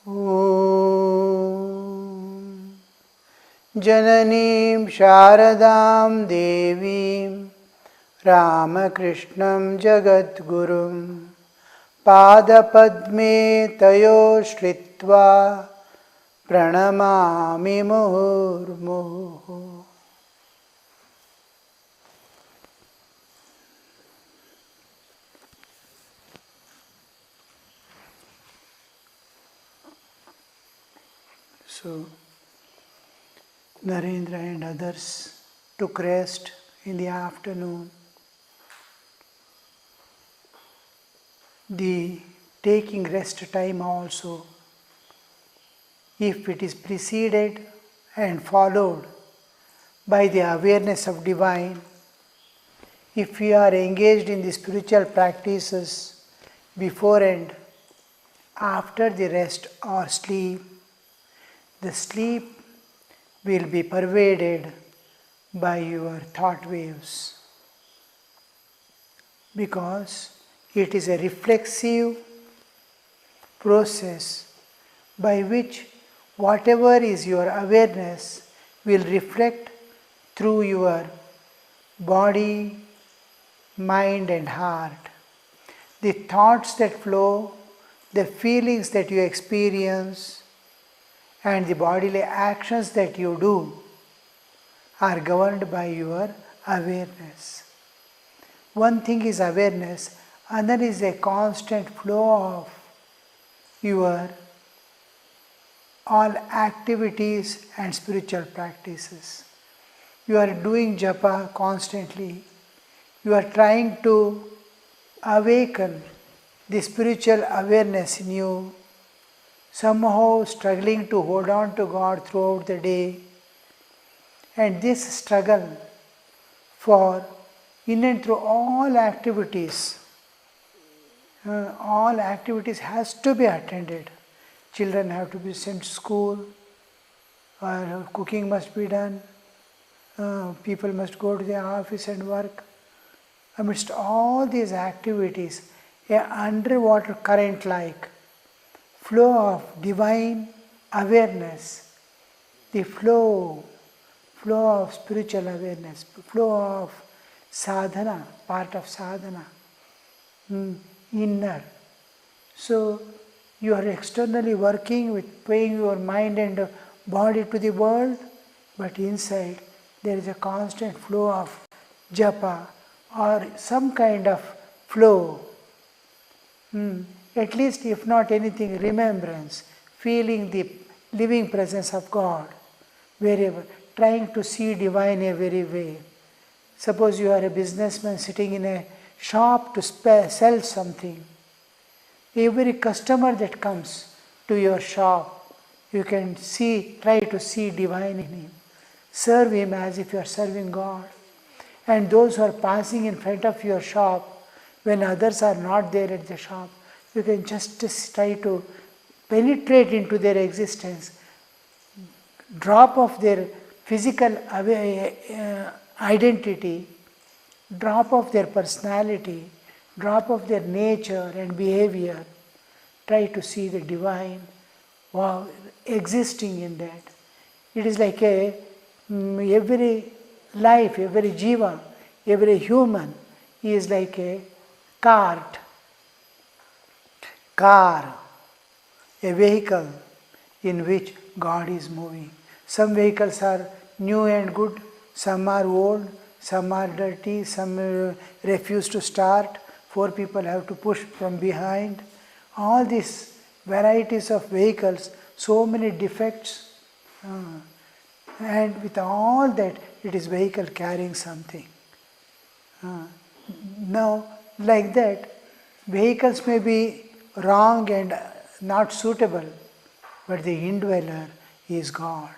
Om Jananim Sharadam Devim Ramakrishnam Jagadgurum Padapadme Tayo Shritva Pranamami Muhurmuhu. So, Narendra and others took rest in the afternoon. The taking rest time also, if it is preceded and followed by the awareness of divine, if we are engaged in the spiritual practices before and after the rest or sleep, the sleep will be pervaded by your thought waves, because it is a reflexive process by which whatever is your awareness will reflect through your body, mind and heart. The thoughts that flow, the feelings that you experience, and the bodily actions that you do are governed by your awareness. One thing is awareness, another is a constant flow of your all activities and spiritual practices. You are doing japa constantly. You are trying to awaken the spiritual awareness in you, somehow struggling to hold on to God throughout the day. And this struggle for in and through all activities has to be attended. Children have to be sent to school, or cooking must be done, people must go to the office and work. Amidst all these activities, an underwater current like flow of divine awareness, the flow of spiritual awareness, flow of sadhana, part of sadhana, inner. So you are externally working with paying your mind and body to the world, but inside there is a constant flow of japa or some kind of flow. At least, if not anything, remembrance, feeling the living presence of God wherever, trying to see divine every way. Suppose you are a businessman sitting in a shop to sell something. Every customer that comes to your shop, you can try to see divine in him. Serve him as if you are serving God. And those who are passing in front of your shop, when others are not there at the shop, you can just try to penetrate into their existence, drop off their physical identity, drop off their personality, drop off their nature and behavior, try to see the divine existing in that. It is like every life, every jiva, every human is like a car, a vehicle in which God is moving. Some vehicles are new and good, some are old, some are dirty, some refuse to start, 4 people have to push from behind. All these varieties of vehicles, so many defects, and with all that, it is vehicle carrying something. Now, like that, vehicles may be wrong and not suitable, but the indweller is God.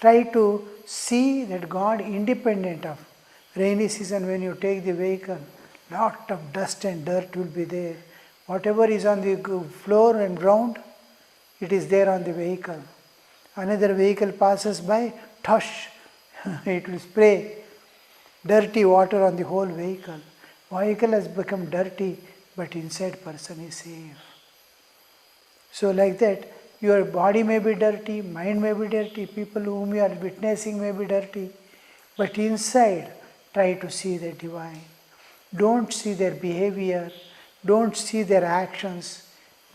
Try to see that God independent of rainy season. When you take the vehicle, lot of dust and dirt will be there. Whatever is on the floor and ground, it is there on the vehicle. Another vehicle passes by, tush, it will spray dirty water on the whole vehicle. Vehicle has become dirty, but inside person is safe. So like that, your body may be dirty, mind may be dirty, people whom you are witnessing may be dirty, but inside try to see the divine. Don't see their behavior, don't see their actions,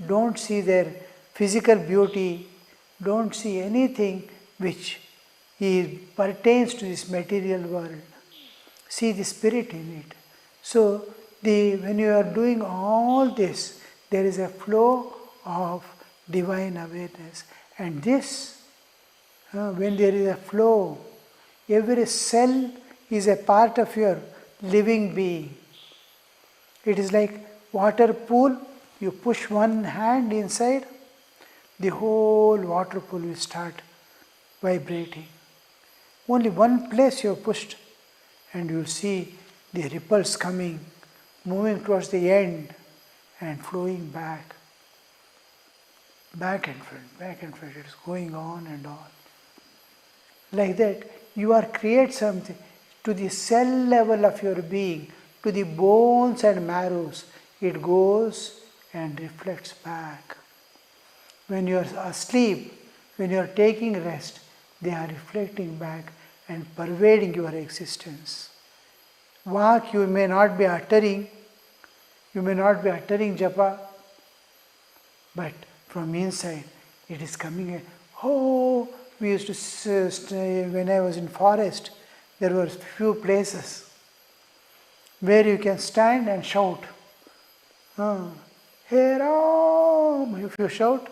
don't see their physical beauty, don't see anything which pertains to this material world. See the spirit in it. So when you are doing all this, there is a flow of divine awareness. And this, when there is a flow, every cell is a part of your living being. It is like water pool, you push one hand inside, the whole water pool will start vibrating. Only one place you have pushed, and you will see the ripples coming, moving towards the end and flowing back and front, it is going on and on. Like that, you are create something to the cell level of your being, to the bones and marrows, it goes and reflects back. When you are asleep, when you are taking rest, they are reflecting back and pervading your existence. Vak you may not be uttering japa, but from inside it is coming. We used to, when I was in forest, there were few places where you can stand and shout. Hey Ram! If you shout,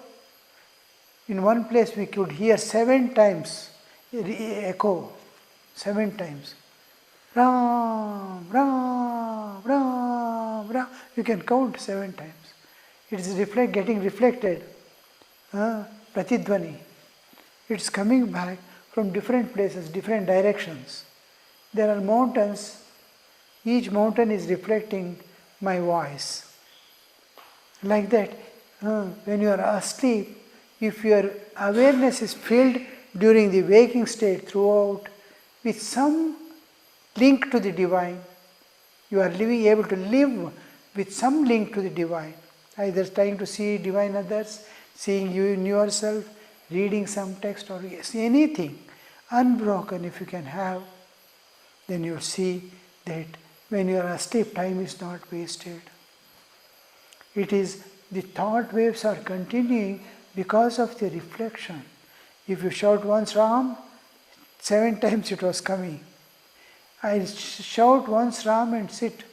in one place we could hear 7 times echo, 7 times. Ram, Ram, Ram, Ram. You can count 7 times. It is getting reflected. Pratidhvani. It's coming back from different places, different directions. There are mountains. Each mountain is reflecting my voice. Like that, when you are asleep, if your awareness is filled during the waking state throughout with some link to the divine, you are able to live with some link to the divine, either trying to see divine others, seeing you in yourself, reading some text or anything, unbroken if you can have, then you will see that when you are asleep, time is not wasted. It is the thought waves are continuing because of the reflection. If you shout once Ram, 7 times it was coming. I shout once Ram and sit.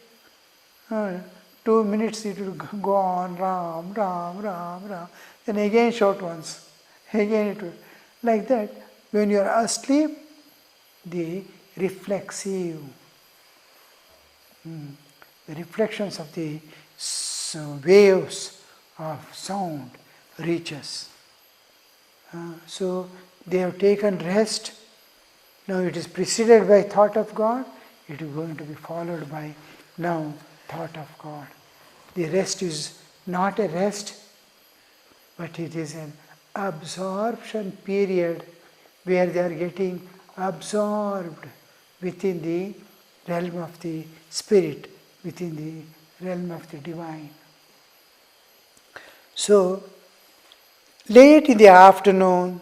2 minutes it will go on, Ram, Ram, Ram, Ram. Then again shout once. Again it will. Like that, when you are asleep, the reflexive, the reflections of the waves of sound reaches. So they have taken rest. Now it is preceded by thought of God. It is going to be followed by now thought of God. The rest is not a rest, but it is an absorption period where they are getting absorbed within the realm of the spirit, within the realm of the divine. So, late in the afternoon,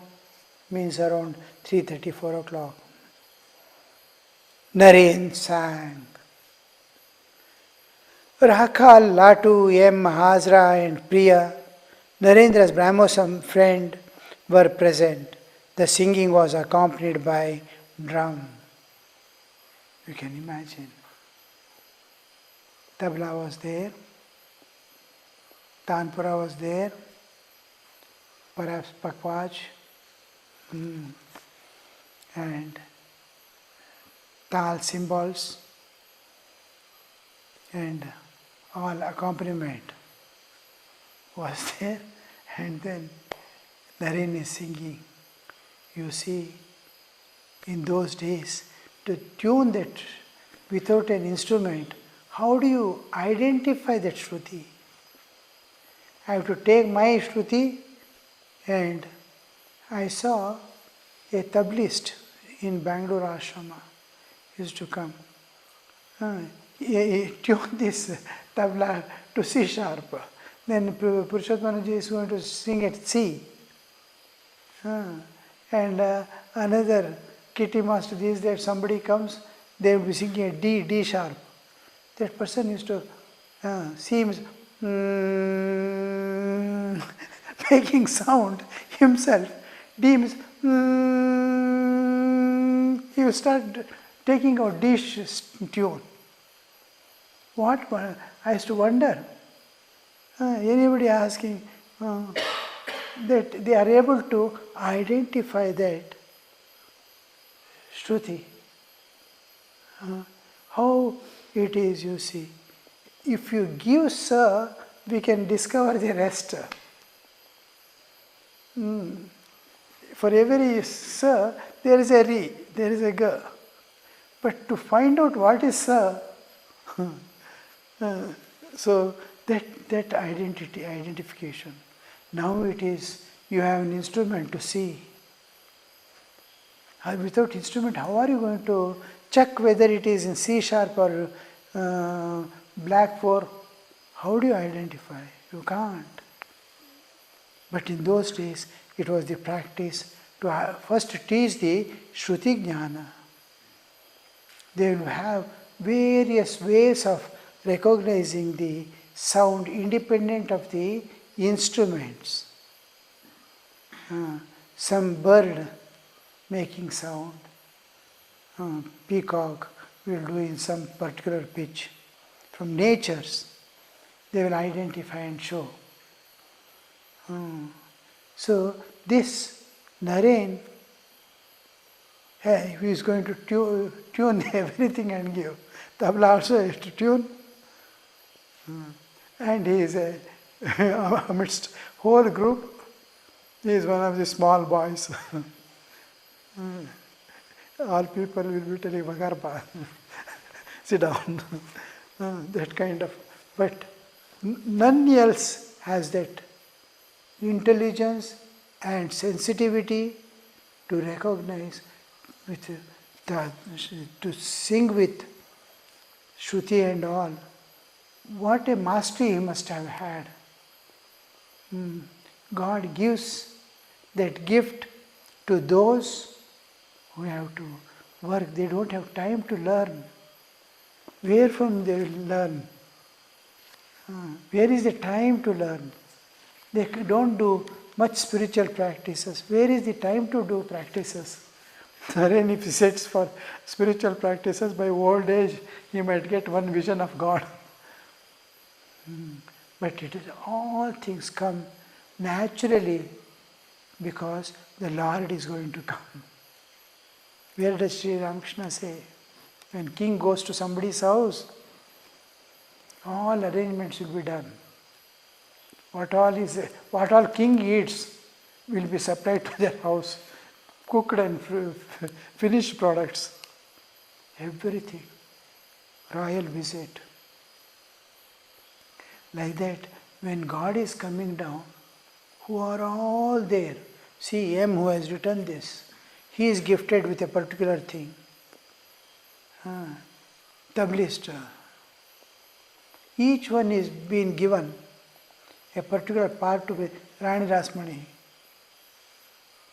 means around 3:30, 4 o'clock, Naren sang. Rakhal, Latu, M. Hazra and Priya, Narendra's Brahmosam friend, were present. The singing was accompanied by drum. You can imagine. Tabla was there, Tanpura was there, perhaps Pakwaj, and Tal cymbals, and all accompaniment was there, and then Naren is singing. You see, in those days, to tune that without an instrument, how do you identify that Shruti? I have to take my Shruti, and I saw a tablist in Bangalore Ashrama used to come. He tuned this tabla to C sharp. Then Purushottamanaji is going to sing at C. And another kitty master is that somebody comes, they will be singing a D sharp. That person used to seems making sound himself. D means he will start taking out D tune. What? I used to wonder. Anybody asking that they are able to identify that Shruti. How it is, you see. If you give sa, we can discover the rest. For every sa, there is a ri, there is a ga. But to find out what is sa, so that identification. Now it is, you have an instrument to see. Without instrument, how are you going to check whether it is in C sharp or black 4? How do you identify? You can't. But in those days, it was the practice to first teach the Shruti Jnana. They will have various ways of recognizing the sound independent of the instruments. Some bird making sound, peacock will do in some particular pitch. From natures, they will identify and show. So this Naren, he is going to tune everything and give. Tabla also is to tune. And he is amidst whole group, he is one of the small boys. All people will be telling Vagarpa, sit down. That kind of, but none else has that intelligence and sensitivity to recognize with to sing with Shruti and all. What a mastery he must have had. God gives that gift to those who have to work. They don't have time to learn. Where from they will learn? Where is the time to learn? They don't do much spiritual practices. Where is the time to do practices? Then if he sits for spiritual practices, by old age he might get one vision of God. But it is all things come naturally because the Lord is going to come. Where does Sri Ramakrishna say? When king goes to somebody's house, all arrangements will be done. What all king eats will be supplied to their house, cooked and finished products. Everything. Royal visit. Like that, when God is coming down, who are all there? See M who has written this. He is gifted with a particular thing. Tablist. Each one is being given a particular part to be Rani Rasmani,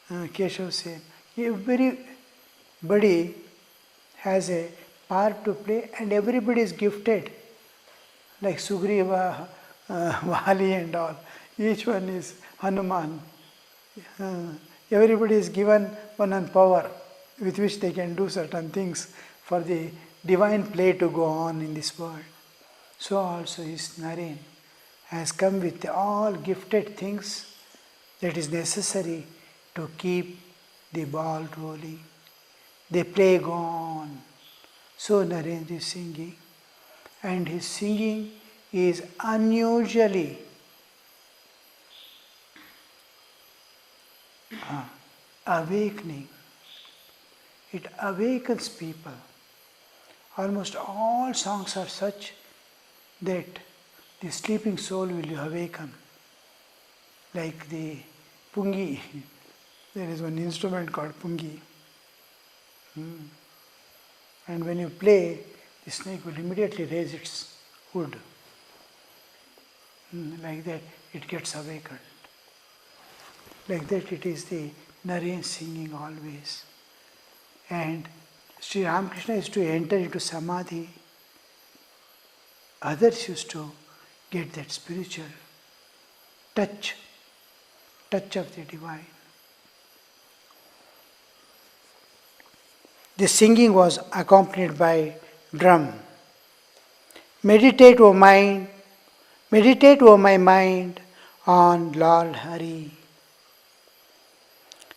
Keshav Sen. Everybody has a part to play and everybody is gifted. Like Sugriva, Vali and all. Each one is Hanuman. Everybody is given one power with which they can do certain things for the divine play to go on in this world. So also his Naren has come with all gifted things that is necessary to keep the ball rolling. The play go on. So Narendra is singing, and his singing is unusually awakening. It awakens people. Almost all songs are such that the sleeping soul will awaken. Like the pungi. There is one instrument called pungi. And when you play, the snake will immediately raise its hood. Like that it gets awakened. Like that it is the Naren singing always. And Sri Ramakrishna used to enter into Samadhi. Others used to get that spiritual touch of the divine. The singing was accompanied by drum. Meditate, O my mind, on Lord Hari.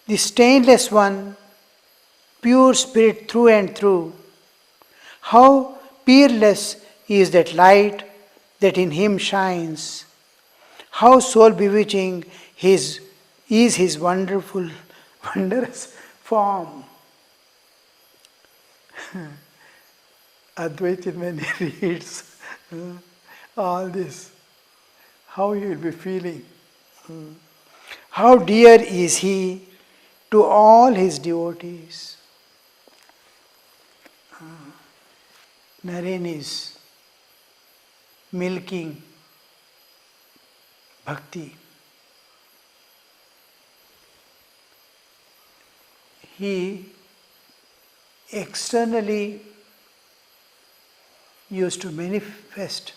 The stainless one, pure spirit through and through. How peerless is that light that in him shines. How soul bewitching is his wonderful, wondrous form. Advaita, when he reads all this, how he will be feeling. How dear is he to all his devotees. Naren is milking bhakti. He externally used to manifest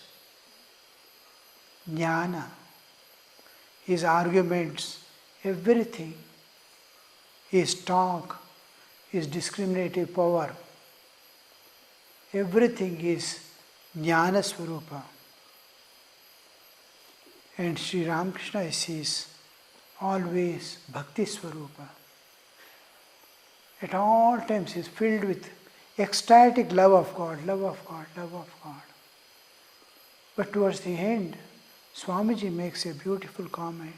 jnana, his arguments, everything, his talk, his discriminative power, everything is jnana swarupa. And Sri Ramakrishna is always bhakti swarupa. At all times he is filled with ecstatic love of God, love of God, love of God. But towards the end, Swamiji makes a beautiful comment.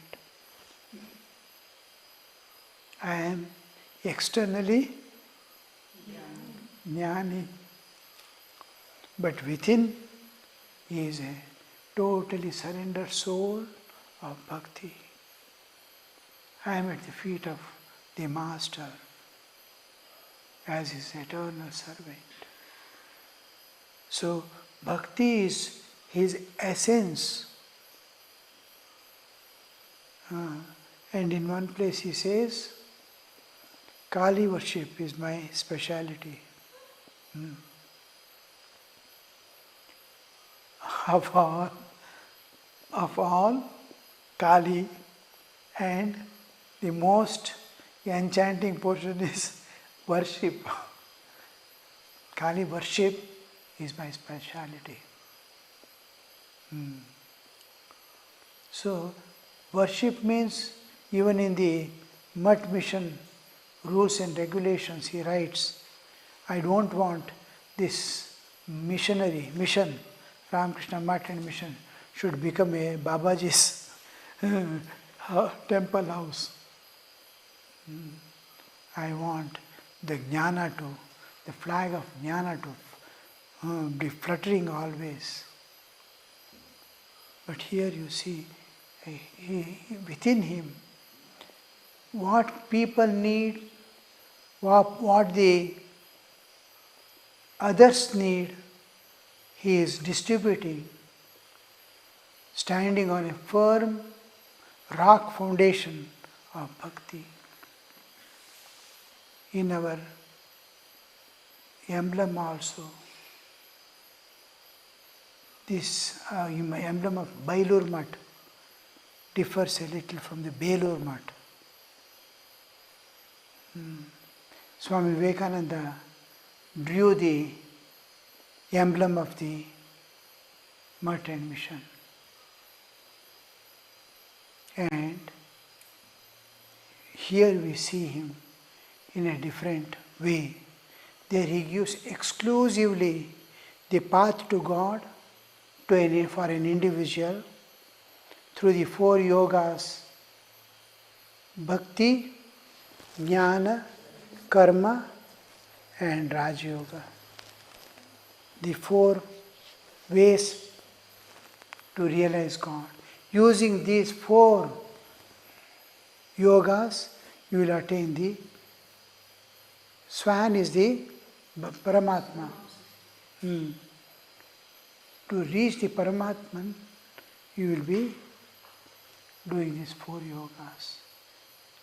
I am externally jnani, but within he is a totally surrendered soul of bhakti. I am at the feet of the Master as his eternal servant. So, bhakti is his essence. And in one place he says, Kali worship is my speciality. Of all, Kali, and the most enchanting portion is worship. Kali worship is my speciality. So, worship means, even in the Mutt mission rules and regulations, he writes, I don't want this mission, Ramakrishna Mutt and mission, should become a Babaji's temple house. I want the flag of jnana to be fluttering always. But here you see, within him, what people need, what the others need, he is distributing, standing on a firm rock foundation of bhakti. In our emblem also, this emblem of Bailur Mutt differs a little from the Belur Mutt. Swami Vivekananda drew the emblem of the Mutt and mission. And here we see him in a different way. There he gives exclusively the path to God for an individual through the 4 yogas: bhakti, jnana, karma and Raj Yoga. The 4 ways to realize God. Using these 4 yogas, you will attain the Swan is the Paramatma. To reach the Paramatman, you will be doing these 4 yogas.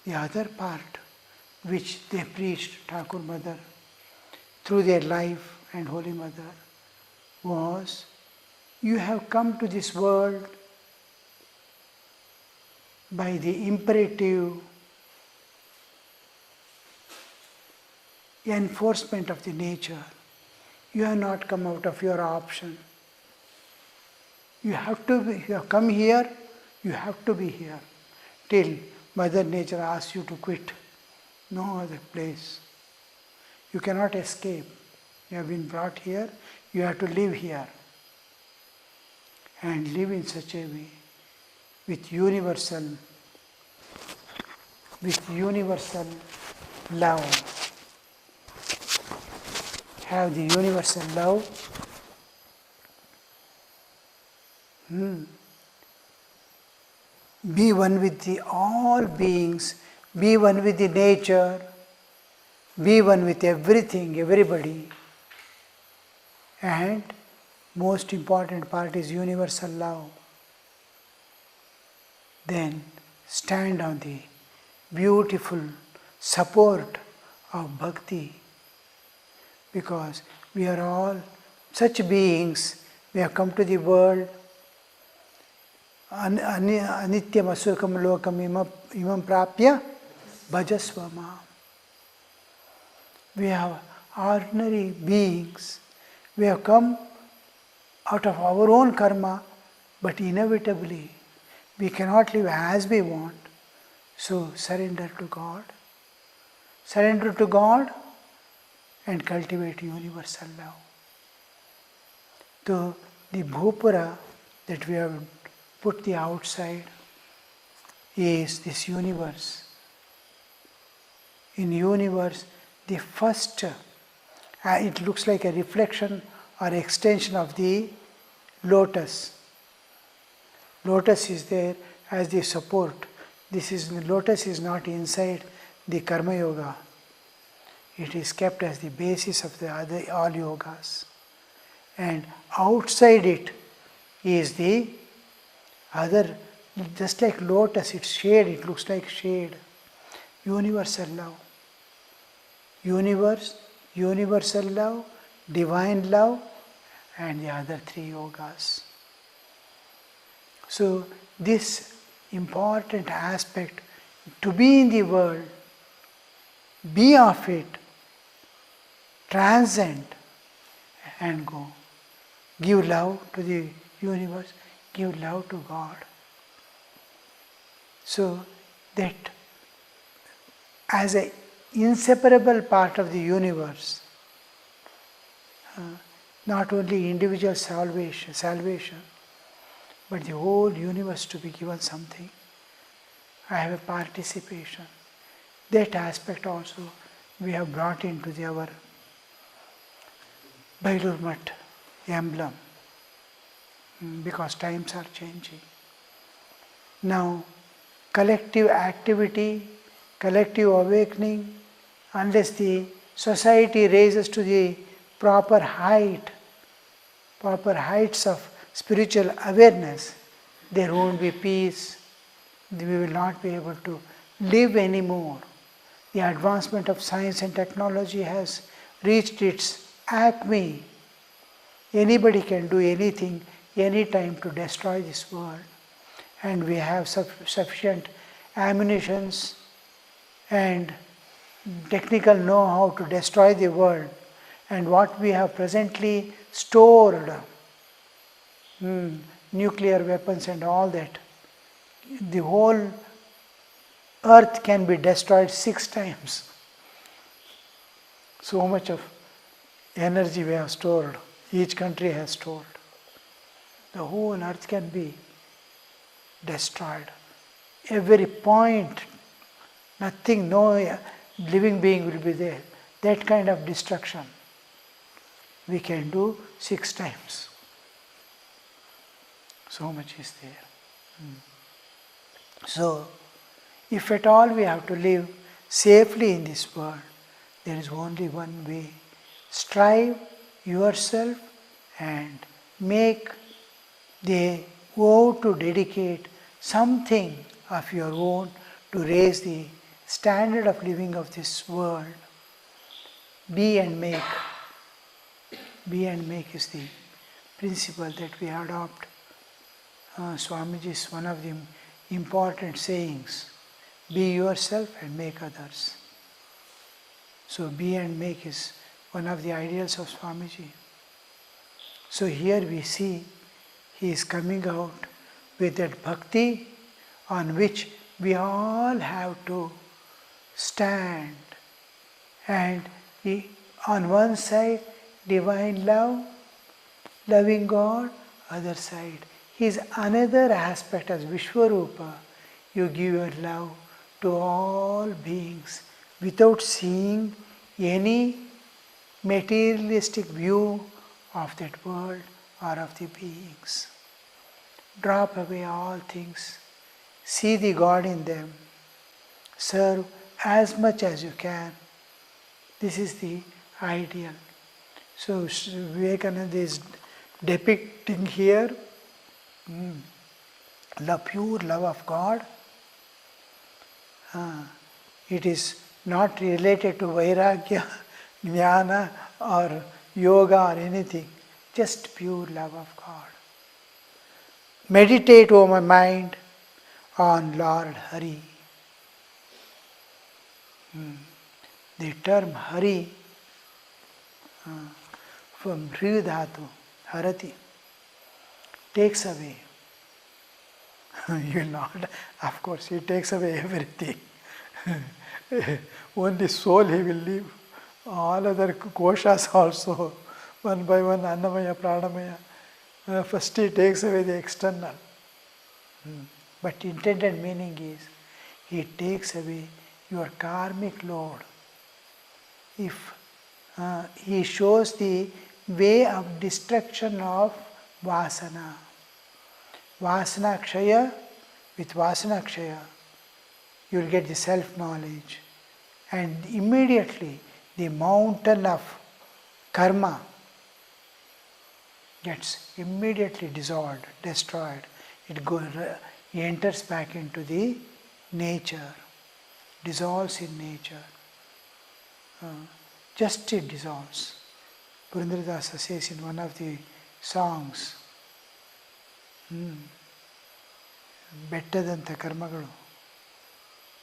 The other part which they preached, Thakur Mother, through their life and Holy Mother, was you have come to this world by the imperative enforcement of the nature. You have not come out of your option. You have come here, you have to be here till Mother Nature asks you to quit. No other place. You cannot escape. You have been brought here, you have to live here. And live in such a way with universal love. Have the universal love. Be one with the all beings, be one with the nature, be one with everything, everybody. And most important part is universal love. Then stand on the beautiful support of bhakti. Because we are all such beings, we have come to the world. Anityam asukam lokam imam prapya bhajasva mam. We are ordinary beings. We have come out of our own karma, but inevitably we cannot live as we want. So surrender to God. Surrender to God and cultivate universal love. So the bhupara that we have put the outside is this universe. In universe, the first, it looks like a reflection or extension of the lotus. Lotus is there as the support. Lotus is not inside the karma yoga. It is kept as the basis of the other all yogas. And outside it is the other, just like lotus, it's shade, it looks like shade. Universal love. Universal love, divine love, and the other 3 yogas. So this important aspect, to be in the world, be of it, transcend and go. Give love to the universe, give love to God. So that as an inseparable part of the universe, not only individual salvation, but the whole universe to be given something. I have a participation. That aspect also we have brought into our Bailur Math emblem, because times are changing. Now, collective activity, collective awakening, unless the society raises to the proper heights of spiritual awareness, there won't be peace. We will not be able to live anymore. The advancement of science and technology has reached its acme. Anybody can do anything, anytime to destroy this world. And we have sufficient ammunitions and technical know-how to destroy the world. And what we have presently stored, nuclear weapons and all that, the whole earth can be destroyed 6 times. So much of energy we have stored, each country has stored. The whole earth can be destroyed. Every point, nothing, no living being will be there. That kind of destruction we can do 6 times. So much is there. So, if at all we have to live safely in this world, there is only one way. Strive yourself and make the vow to dedicate something of your own to raise the standard of living of this world. Be and make. Be and make is the principle that we adopt. Swamiji's one of the important sayings. Be yourself and make others. So be and make is one of the ideals of Swamiji. So here we see he is coming out with that bhakti on which we all have to stand. And on one side, divine love, loving God, other side. His another aspect as Vishwarupa. You give your love to all beings without seeing any materialistic view of that world or of the beings. Drop away all things. See the God in them. Serve as much as you can. This is the ideal. So Vivekananda is depicting here the pure love of God. It is not related to Vairagya, Jnana or Yoga or anything. Just pure love of God. Meditate, O my mind, on Lord Hari. The term Hari from Hri Dhatu, Harati, takes away. You will not, of course, he takes away everything. Only soul he will leave. All other koshas also, one by one, Annamaya, Pranamaya. First he takes away the external. But intended meaning is, he takes away your karmic load. If he shows the way of destruction of vasana. Vasana kshaya, with vasana kshaya, you will get the self-knowledge. And immediately the mountain of karma gets immediately dissolved, destroyed. It enters back into the nature, dissolves in nature. Just it dissolves. Purandaradasa says in one of the songs, Bettadanta karmagalu.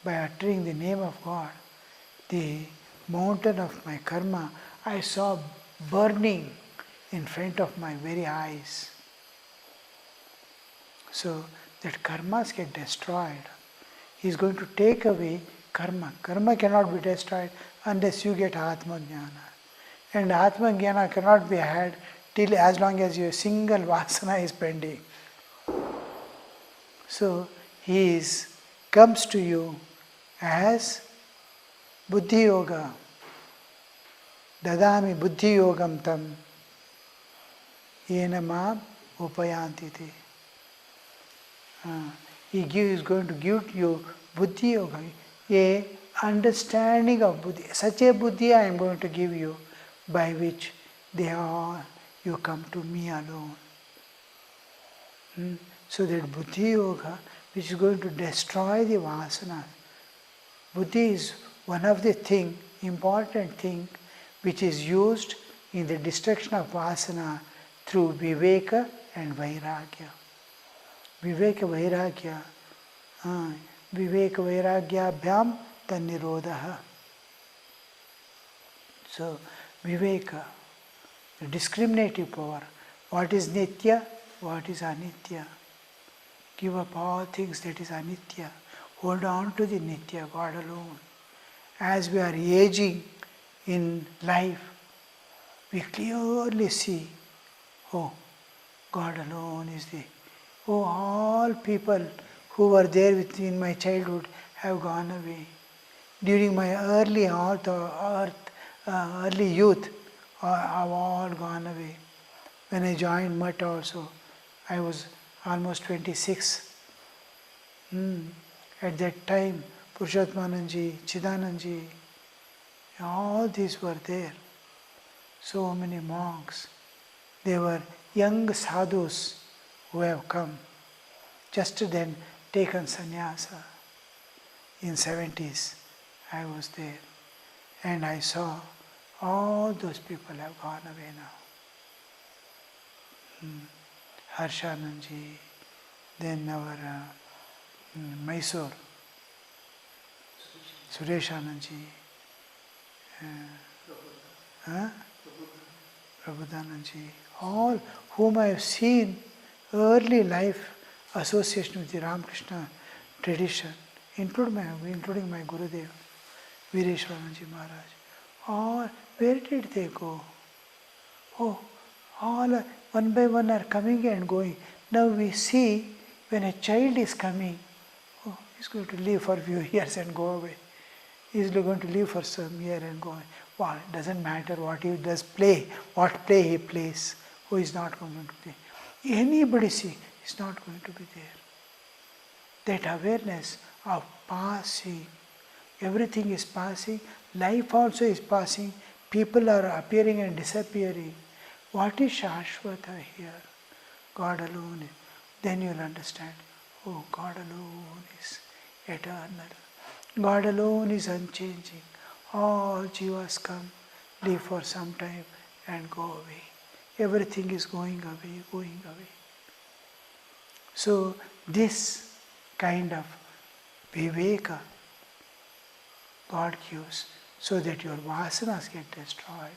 By uttering the name of God, the mountain of my karma, I saw burning in front of my very eyes. So that karmas get destroyed. He is going to take away karma. Karma cannot be destroyed unless you get Atma Jnana. And Atma Jnana cannot be had till as long as your single vasana is pending. So he comes to you as Buddhi Yoga. Dadami Buddhi Yogam tam yena mam upayantiti. He is going to give you Buddhi Yoga, a understanding of Buddhi. Such a Buddhi I am going to give you, by which you come to me alone. So that Buddhi Yoga, which is going to destroy the vasana. Buddhi is one of the important thing, which is used in the destruction of vasana through Viveka and Vairagya. Viveka Vairagya Bhyam Tannirodha. So Viveka, the discriminative power. What is Nitya? What is Anitya? Give up all things that is Anitya. Hold on to the Nitya, God alone. As we are aging in life, we clearly see, oh, God alone is the... Oh, all people who were there in my childhood have gone away. During my early youth, have all gone away. When I joined Mutt also, I was almost 26. At that time, Purushottanandaji, Chidanandaji, all these were there. So many monks. They were young sadhus who have come. just then taken sannyasa. In 70s, I was there and I saw all those people have gone away now. Harshananji, then our Mysore, Sureshananji, Prabhudananji, all whom I have seen early life association with the Ramakrishna tradition, including my Gurudev, Vireshwaranji Maharaj. All, where did they go? Oh, all one by one are coming and going. Now we see when a child is coming, oh, he's going to live for a few years and go away. He's going to live for some year and go away. Well, it doesn't matter what he does play, what play he plays, who is not going to play. Anybody see, is not going to be there. That awareness of passing, everything is passing, life also is passing, people are appearing and disappearing. What is Shashvata here? God alone. Then you'll understand, oh, God alone is eternal. God alone is unchanging. All jivas come, live for some time and go away. Everything is going away, going away. So this kind of viveka God gives so that your vasanas get destroyed.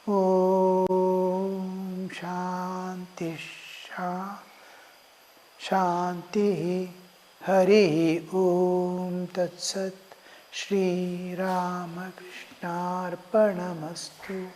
Om Shanti Shanti Hari Om Tat Sat Shri Ramakrishna Arpanamastu.